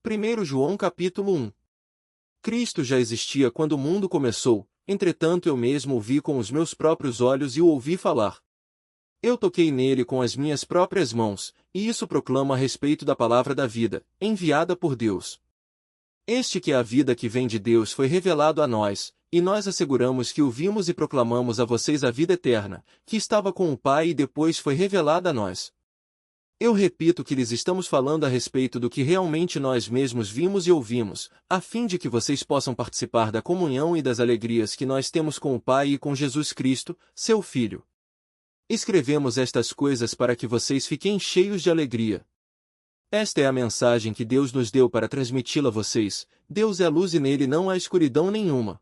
1 João capítulo 1. Cristo já existia quando o mundo começou, entretanto eu mesmo o vi com os meus próprios olhos e o ouvi falar. Eu toquei nele com as minhas próprias mãos, e isso proclamo a respeito da palavra da vida, enviada por Deus. Este que é a vida que vem de Deus foi revelado a nós, e nós asseguramos que o vimos e proclamamos a vocês a vida eterna, que estava com o Pai e depois foi revelada a nós. Eu repito que lhes estamos falando a respeito do que realmente nós mesmos vimos e ouvimos, a fim de que vocês possam participar da comunhão e das alegrias que nós temos com o Pai e com Jesus Cristo, seu Filho. Escrevemos estas coisas para que vocês fiquem cheios de alegria. Esta é a mensagem que Deus nos deu para transmiti-la a vocês. Deus é a luz e nele não há escuridão nenhuma.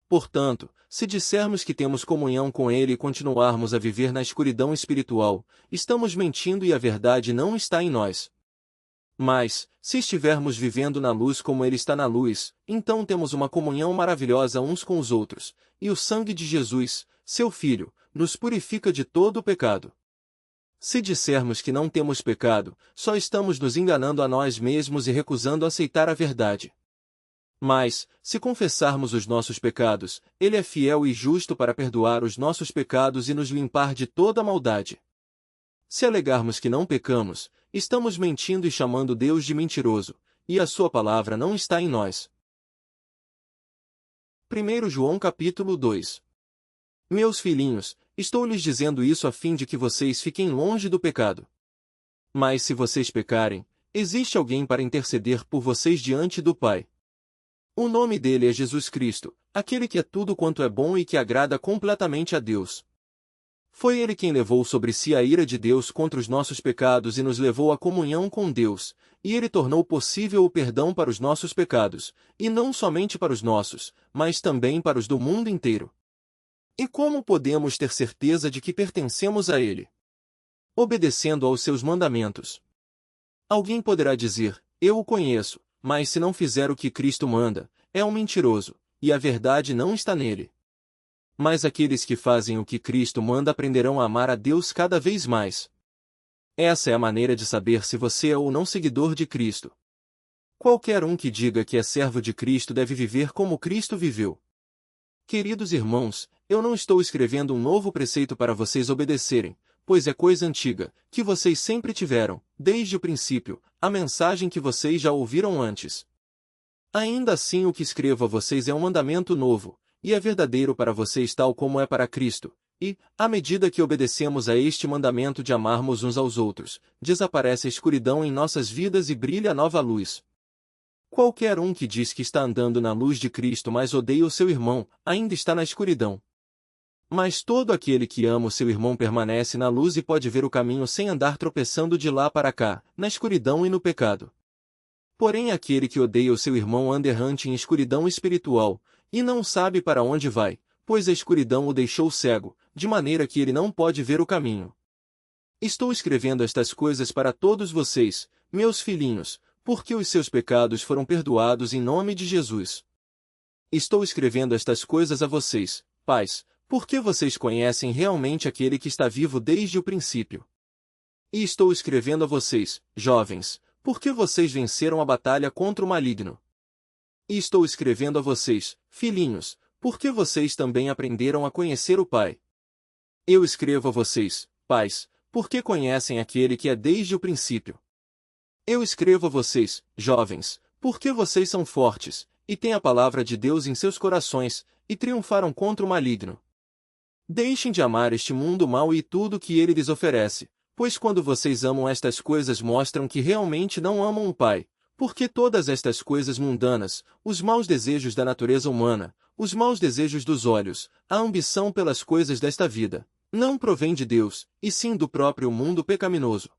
Portanto, se dissermos que temos comunhão com Ele e continuarmos a viver na escuridão espiritual, estamos mentindo e a verdade não está em nós. Mas, se estivermos vivendo na luz como Ele está na luz, então temos uma comunhão maravilhosa uns com os outros, e o sangue de Jesus, seu Filho, nos purifica de todo o pecado. Se dissermos que não temos pecado, só estamos nos enganando a nós mesmos e recusando aceitar a verdade. Mas, se confessarmos os nossos pecados, Ele é fiel e justo para perdoar os nossos pecados e nos limpar de toda maldade. Se alegarmos que não pecamos, estamos mentindo e chamando Deus de mentiroso, e a sua palavra não está em nós. 1 João capítulo 2. Meus filhinhos, estou lhes dizendo isso a fim de que vocês fiquem longe do pecado. Mas se vocês pecarem, existe alguém para interceder por vocês diante do Pai. O nome dele é Jesus Cristo, aquele que é tudo quanto é bom e que agrada completamente a Deus. Foi ele quem levou sobre si a ira de Deus contra os nossos pecados e nos levou à comunhão com Deus, e ele tornou possível o perdão para os nossos pecados, e não somente para os nossos, mas também para os do mundo inteiro. E como podemos ter certeza de que pertencemos a ele? Obedecendo aos seus mandamentos. Alguém poderá dizer, eu o conheço, mas se não fizer o que Cristo manda, é um mentiroso, e a verdade não está nele. Mas aqueles que fazem o que Cristo manda aprenderão a amar a Deus cada vez mais. Essa é a maneira de saber se você é ou não seguidor de Cristo. Qualquer um que diga que é servo de Cristo deve viver como Cristo viveu. Queridos irmãos, eu não estou escrevendo um novo preceito para vocês obedecerem, pois é coisa antiga, que vocês sempre tiveram, desde o princípio, a mensagem que vocês já ouviram antes. Ainda assim o que escrevo a vocês é um mandamento novo, e é verdadeiro para vocês tal como é para Cristo, e, à medida que obedecemos a este mandamento de amarmos uns aos outros, desaparece a escuridão em nossas vidas e brilha a nova luz. Qualquer um que diz que está andando na luz de Cristo mas odeia o seu irmão, ainda está na escuridão. Mas todo aquele que ama o seu irmão permanece na luz e pode ver o caminho sem andar tropeçando de lá para cá, na escuridão e no pecado. Porém aquele que odeia o seu irmão anda errante em escuridão espiritual, e não sabe para onde vai, pois a escuridão o deixou cego, de maneira que ele não pode ver o caminho. Estou escrevendo estas coisas para todos vocês, meus filhinhos, porque os seus pecados foram perdoados em nome de Jesus. Estou escrevendo estas coisas a vocês, pais, porque vocês conhecem realmente aquele que está vivo desde o princípio. E estou escrevendo a vocês, jovens, porque vocês venceram a batalha contra o maligno. E estou escrevendo a vocês, filhinhos, porque vocês também aprenderam a conhecer o Pai. Eu escrevo a vocês, pais, porque conhecem aquele que é desde o princípio. Eu escrevo a vocês, jovens, porque vocês são fortes, e têm a palavra de Deus em seus corações, e triunfaram contra o maligno. Deixem de amar este mundo mau e tudo o que ele lhes oferece, pois quando vocês amam estas coisas mostram que realmente não amam o Pai, porque todas estas coisas mundanas, os maus desejos da natureza humana, os maus desejos dos olhos, a ambição pelas coisas desta vida, não provém de Deus, e sim do próprio mundo pecaminoso.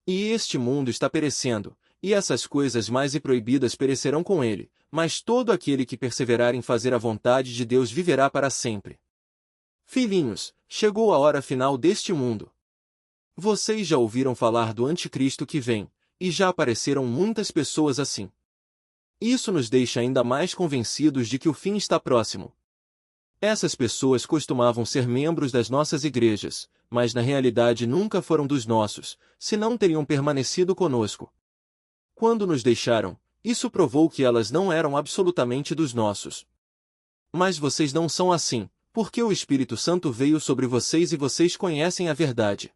E este mundo está perecendo, e essas coisas mais e proibidas perecerão com ele, mas todo aquele que perseverar em fazer a vontade de Deus viverá para sempre. Filhinhos, chegou a hora final deste mundo. Vocês já ouviram falar do anticristo que vem, e já apareceram muitas pessoas assim. Isso nos deixa ainda mais convencidos de que o fim está próximo. Essas pessoas costumavam ser membros das nossas igrejas, mas na realidade nunca foram dos nossos, senão teriam permanecido conosco. quando nos deixaram, isso provou que elas não eram absolutamente dos nossos. Mas vocês não são assim, porque o Espírito Santo veio sobre vocês e vocês conhecem a verdade.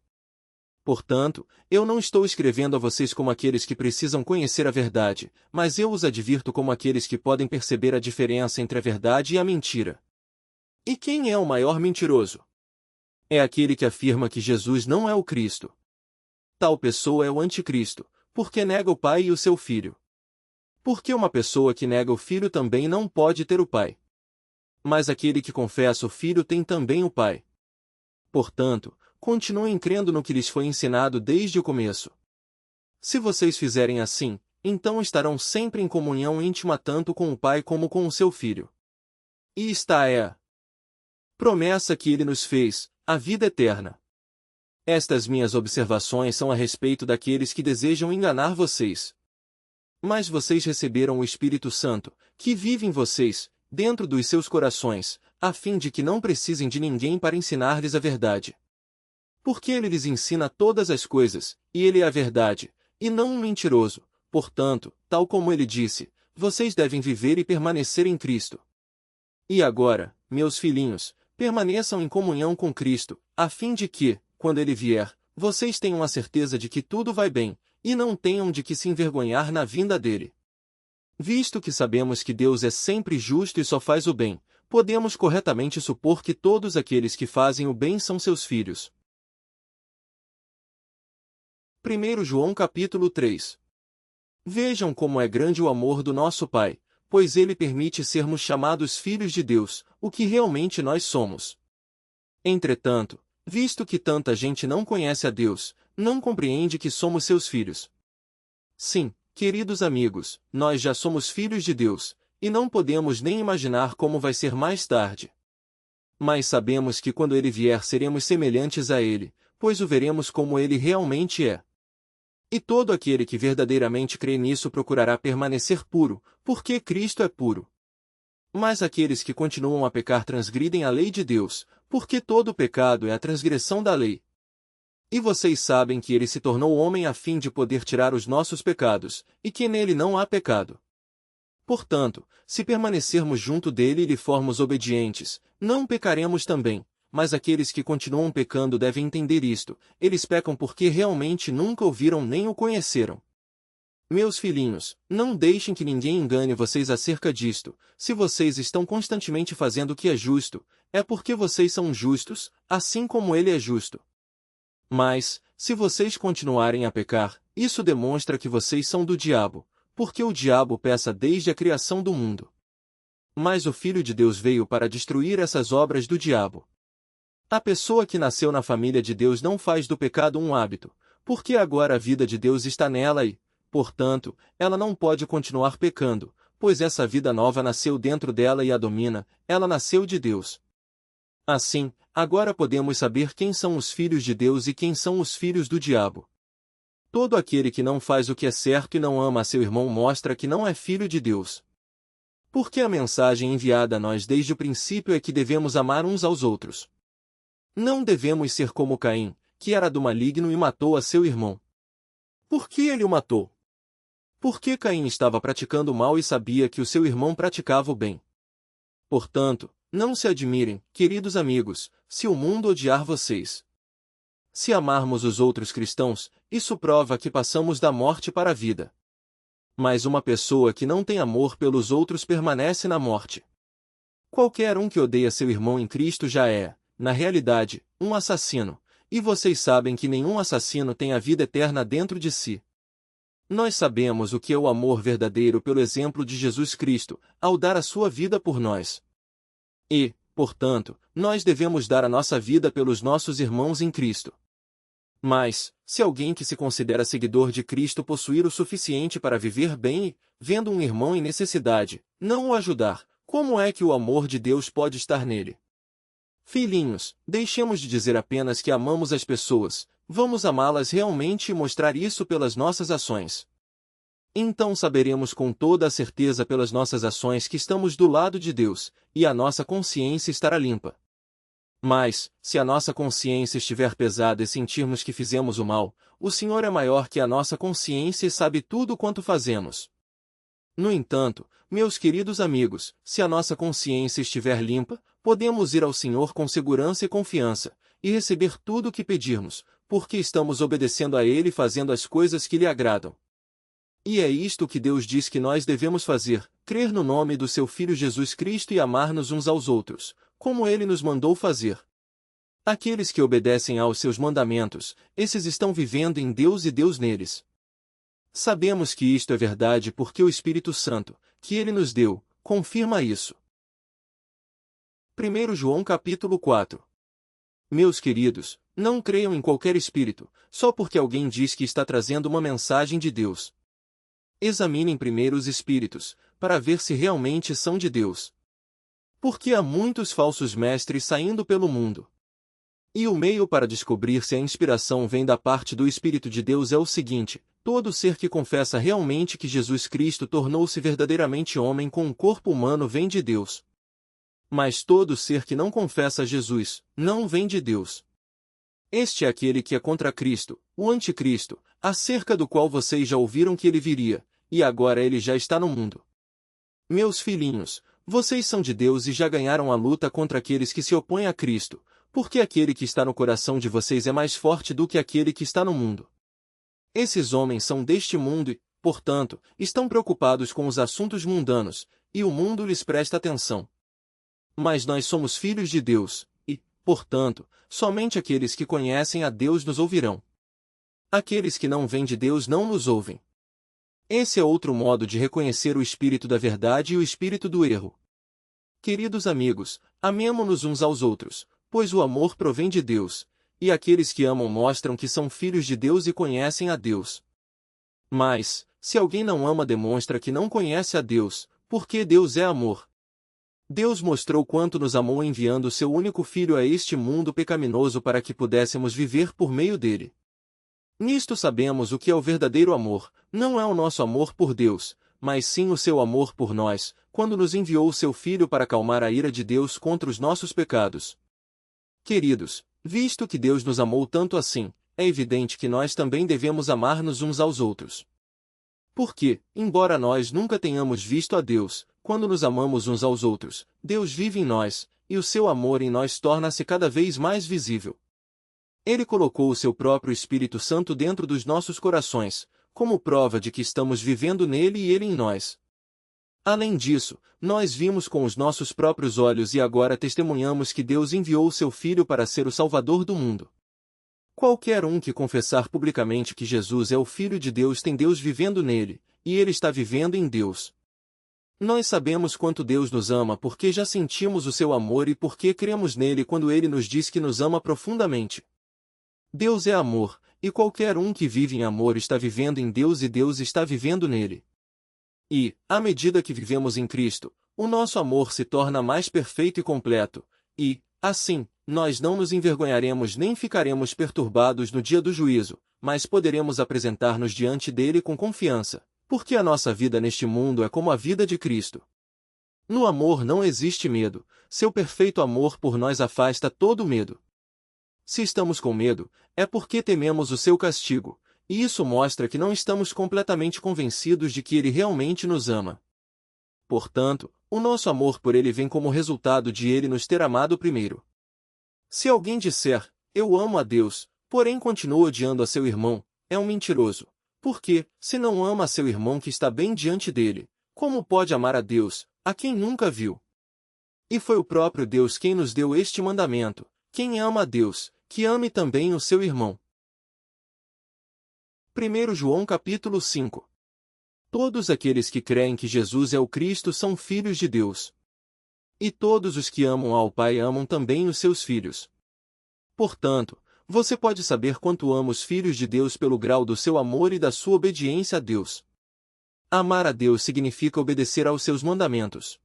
Portanto, eu não estou escrevendo a vocês como aqueles que precisam conhecer a verdade, mas eu os advirto como aqueles que podem perceber a diferença entre a verdade e a mentira. E quem é o maior mentiroso? É aquele que afirma que Jesus não é o Cristo. Tal pessoa é o anticristo, porque nega o Pai e o seu Filho. Porque uma pessoa que nega o Filho também não pode ter o Pai. Mas aquele que confessa o Filho tem também o Pai. Portanto, continuem crendo no que lhes foi ensinado desde o começo. Se vocês fizerem assim, então estarão sempre em comunhão íntima tanto com o Pai como com o seu Filho. E esta é a promessa que ele nos fez, a vida eterna. Estas minhas observações são a respeito daqueles que desejam enganar vocês. Mas vocês receberam o Espírito Santo, que vive em vocês, dentro dos seus corações, a fim de que não precisem de ninguém para ensinar-lhes a verdade. Porque ele lhes ensina todas as coisas, e ele é a verdade, e não um mentiroso. Portanto, tal como ele disse, vocês devem viver e permanecer em Cristo. E agora, meus filhinhos, permaneçam em comunhão com Cristo, a fim de que, quando ele vier, vocês tenham a certeza de que tudo vai bem, e não tenham de que se envergonhar na vinda dele. Visto que sabemos que Deus é sempre justo e só faz o bem, podemos corretamente supor que todos aqueles que fazem o bem são seus filhos. 1 João capítulo 3. Vejam como é grande o amor do nosso Pai, pois ele permite sermos chamados filhos de Deus, o que realmente nós somos. Entretanto, visto que tanta gente não conhece a Deus, não compreende que somos seus filhos. Sim, queridos amigos, nós já somos filhos de Deus, e não podemos nem imaginar como vai ser mais tarde. Mas sabemos que quando ele vier seremos semelhantes a ele, pois o veremos como ele realmente é. E todo aquele que verdadeiramente crê nisso procurará permanecer puro, porque Cristo é puro. Mas aqueles que continuam a pecar transgridem a lei de Deus, porque todo pecado é a transgressão da lei. E vocês sabem que ele se tornou homem a fim de poder tirar os nossos pecados, e que nele não há pecado. Portanto, se permanecermos junto dele e lhe formos obedientes, não pecaremos também. Mas aqueles que continuam pecando devem entender isto, eles pecam porque realmente nunca ouviram nem o conheceram. Meus filhinhos, não deixem que ninguém engane vocês acerca disto. Se vocês estão constantemente fazendo o que é justo, é porque vocês são justos, assim como ele é justo. Mas, se vocês continuarem a pecar, isso demonstra que vocês são do diabo, porque o diabo peca desde a criação do mundo. Mas o Filho de Deus veio para destruir essas obras do diabo. A pessoa que nasceu na família de Deus não faz do pecado um hábito, porque agora a vida de Deus está nela e, portanto, ela não pode continuar pecando, pois essa vida nova nasceu dentro dela e a domina, ela nasceu de Deus. Assim, agora podemos saber quem são os filhos de Deus e quem são os filhos do diabo. Todo aquele que não faz o que é certo e não ama a seu irmão mostra que não é filho de Deus. Porque a mensagem enviada a nós desde o princípio é que devemos amar uns aos outros. Não devemos ser como Caim, que era do maligno e matou a seu irmão. Por que ele o matou? Porque Caim estava praticando o mal e sabia que o seu irmão praticava o bem. Portanto, não se admirem, queridos amigos, se o mundo odiar vocês. Se amarmos os outros cristãos, isso prova que passamos da morte para a vida. Mas uma pessoa que não tem amor pelos outros permanece na morte. Qualquer um que odeia seu irmão em Cristo já é, na realidade, um assassino, e vocês sabem que nenhum assassino tem a vida eterna dentro de si. Nós sabemos o que é o amor verdadeiro pelo exemplo de Jesus Cristo, ao dar a sua vida por nós. E, portanto, nós devemos dar a nossa vida pelos nossos irmãos em Cristo. Mas, se alguém que se considera seguidor de Cristo possuir o suficiente para viver bem e, vendo um irmão em necessidade, não o ajudar, como é que o amor de Deus pode estar nele? Filhinhos, deixemos de dizer apenas que amamos as pessoas, vamos amá-las realmente e mostrar isso pelas nossas ações. Então saberemos com toda a certeza pelas nossas ações que estamos do lado de Deus, e a nossa consciência estará limpa. Mas, se a nossa consciência estiver pesada e sentirmos que fizemos o mal, o Senhor é maior que a nossa consciência e sabe tudo quanto fazemos. No entanto, meus queridos amigos, se a nossa consciência estiver limpa, podemos ir ao Senhor com segurança e confiança, e receber tudo o que pedirmos, porque estamos obedecendo a Ele e fazendo as coisas que lhe agradam. E é isto que Deus diz que nós devemos fazer: crer no nome do seu Filho Jesus Cristo e amar-nos uns aos outros, como Ele nos mandou fazer. Aqueles que obedecem aos seus mandamentos, esses estão vivendo em Deus e Deus neles. Sabemos que isto é verdade porque o Espírito Santo, que Ele nos deu, confirma isso. 1 João capítulo 4. Meus queridos, não creiam em qualquer espírito, só porque alguém diz que está trazendo uma mensagem de Deus. Examinem primeiro os espíritos, para ver se realmente são de Deus. Porque há muitos falsos mestres saindo pelo mundo. E o meio para descobrir se a inspiração vem da parte do Espírito de Deus é o seguinte: todo ser que confessa realmente que Jesus Cristo tornou-se verdadeiramente homem com um corpo humano vem de Deus. Mas todo ser que não confessa Jesus, não vem de Deus. Este é aquele que é contra Cristo, o anticristo, acerca do qual vocês já ouviram que ele viria, e agora ele já está no mundo. Meus filhinhos, vocês são de Deus e já ganharam a luta contra aqueles que se opõem a Cristo, porque aquele que está no coração de vocês é mais forte do que aquele que está no mundo. Esses homens são deste mundo e, portanto, estão preocupados com os assuntos mundanos, e o mundo lhes presta atenção. Mas nós somos filhos de Deus, e, portanto, somente aqueles que conhecem a Deus nos ouvirão. Aqueles que não vêm de Deus não nos ouvem. Esse é outro modo de reconhecer o espírito da verdade e o espírito do erro. Queridos amigos, amemo-nos uns aos outros, pois o amor provém de Deus, e aqueles que amam mostram que são filhos de Deus e conhecem a Deus. Mas, se alguém não ama demonstra que não conhece a Deus, porque Deus é amor. Deus mostrou quanto nos amou enviando seu único Filho a este mundo pecaminoso para que pudéssemos viver por meio dele. Nisto sabemos o que é o verdadeiro amor: não é o nosso amor por Deus, mas sim o seu amor por nós, quando nos enviou o seu Filho para acalmar a ira de Deus contra os nossos pecados. Queridos, visto que Deus nos amou tanto assim, é evidente que nós também devemos amar-nos uns aos outros. Porque, embora nós nunca tenhamos visto a Deus, quando nos amamos uns aos outros, Deus vive em nós, e o seu amor em nós torna-se cada vez mais visível. Ele colocou o seu próprio Espírito Santo dentro dos nossos corações, como prova de que estamos vivendo nele e ele em nós. Além disso, nós vimos com os nossos próprios olhos e agora testemunhamos que Deus enviou o seu Filho para ser o Salvador do mundo. Qualquer um que confessar publicamente que Jesus é o Filho de Deus tem Deus vivendo nele, e ele está vivendo em Deus. Nós sabemos quanto Deus nos ama porque já sentimos o seu amor e porque cremos nele quando ele nos diz que nos ama profundamente. Deus é amor, e qualquer um que vive em amor está vivendo em Deus e Deus está vivendo nele. E, à medida que vivemos em Cristo, o nosso amor se torna mais perfeito e completo, e, assim, nós não nos envergonharemos nem ficaremos perturbados no dia do juízo, mas poderemos apresentar-nos diante dele com confiança, porque a nossa vida neste mundo é como a vida de Cristo. No amor não existe medo, seu perfeito amor por nós afasta todo medo. Se estamos com medo, é porque tememos o seu castigo, e isso mostra que não estamos completamente convencidos de que ele realmente nos ama. Portanto, o nosso amor por ele vem como resultado de ele nos ter amado primeiro. Se alguém disser, eu amo a Deus, porém continua odiando a seu irmão, é um mentiroso. Porque, se não ama a seu irmão que está bem diante dele, como pode amar a Deus, a quem nunca viu? E foi o próprio Deus quem nos deu este mandamento: quem ama a Deus, que ame também o seu irmão. 1 João capítulo 5. Todos aqueles que creem que Jesus é o Cristo são filhos de Deus. E todos os que amam ao Pai amam também os seus filhos. Portanto, você pode saber quanto ama os filhos de Deus pelo grau do seu amor e da sua obediência a Deus. Amar a Deus significa obedecer aos seus mandamentos.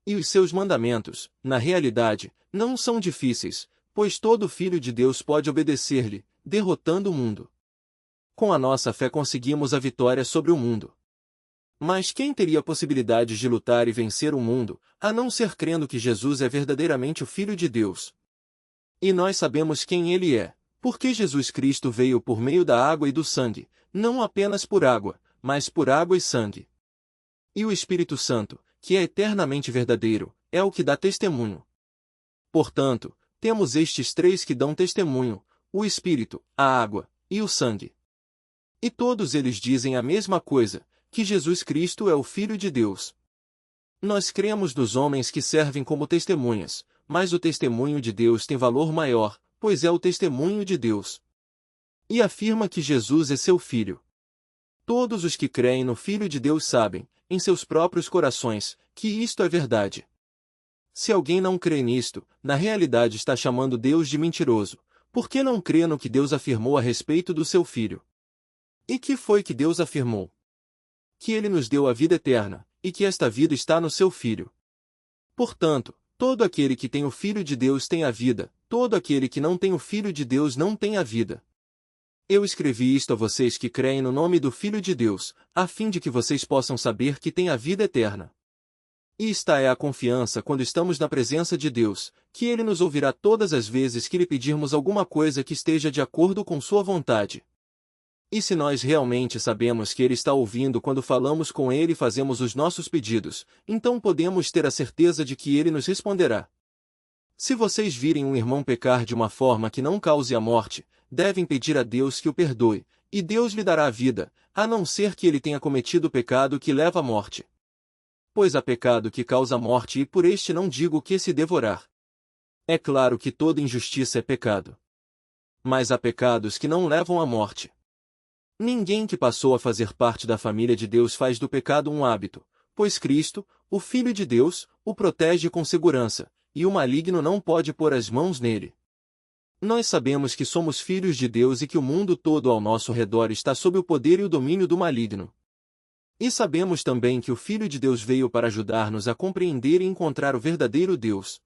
E os seus mandamentos, na realidade, não são difíceis, pois todo filho de Deus pode obedecer-lhe, derrotando o mundo. Com a nossa fé conseguimos a vitória sobre o mundo. Mas quem teria possibilidades de lutar e vencer o mundo, a não ser crendo que Jesus é verdadeiramente o Filho de Deus? E nós sabemos quem ele é, porque Jesus Cristo veio por meio da água e do sangue, não apenas por água, mas por água e sangue. E o Espírito Santo, que é eternamente verdadeiro, é o que dá testemunho. Portanto, temos estes três que dão testemunho: o Espírito, a água e o sangue. E todos eles dizem a mesma coisa, que Jesus Cristo é o Filho de Deus. Nós cremos nos homens que servem como testemunhas, mas o testemunho de Deus tem valor maior, pois é o testemunho de Deus. E afirma que Jesus é seu Filho. Todos os que creem no Filho de Deus sabem, em seus próprios corações, que isto é verdade. Se alguém não crê nisto, na realidade está chamando Deus de mentiroso, porque não crê no que Deus afirmou a respeito do seu Filho. E que foi que Deus afirmou? Que ele nos deu a vida eterna, e que esta vida está no seu Filho. Portanto, todo aquele que tem o Filho de Deus tem a vida, todo aquele que não tem o Filho de Deus não tem a vida. Eu escrevi isto a vocês que creem no nome do Filho de Deus, a fim de que vocês possam saber que têm a vida eterna. E esta é a confiança quando estamos na presença de Deus, que Ele nos ouvirá todas as vezes que lhe pedirmos alguma coisa que esteja de acordo com sua vontade. E se nós realmente sabemos que Ele está ouvindo quando falamos com Ele e fazemos os nossos pedidos, então podemos ter a certeza de que Ele nos responderá. Se vocês virem um irmão pecar de uma forma que não cause a morte, devem pedir a Deus que o perdoe, e Deus lhe dará a vida, a não ser que ele tenha cometido o pecado que leva à morte. Pois há pecado que causa a morte e por este não digo que se devorar. É claro que toda injustiça é pecado. Mas há pecados que não levam à morte. Ninguém que passou a fazer parte da família de Deus faz do pecado um hábito, pois Cristo, o Filho de Deus, o protege com segurança, e o maligno não pode pôr as mãos nele. Nós sabemos que somos filhos de Deus e que o mundo todo ao nosso redor está sob o poder e o domínio do maligno. E sabemos também que o Filho de Deus veio para ajudar-nos a compreender e encontrar o verdadeiro Deus.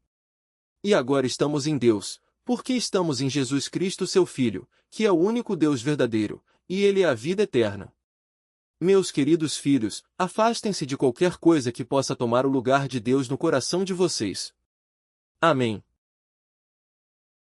E agora estamos em Deus, porque estamos em Jesus Cristo seu Filho, que é o único Deus verdadeiro, e Ele é a vida eterna. Meus queridos filhos, afastem-se de qualquer coisa que possa tomar o lugar de Deus no coração de vocês. Amém.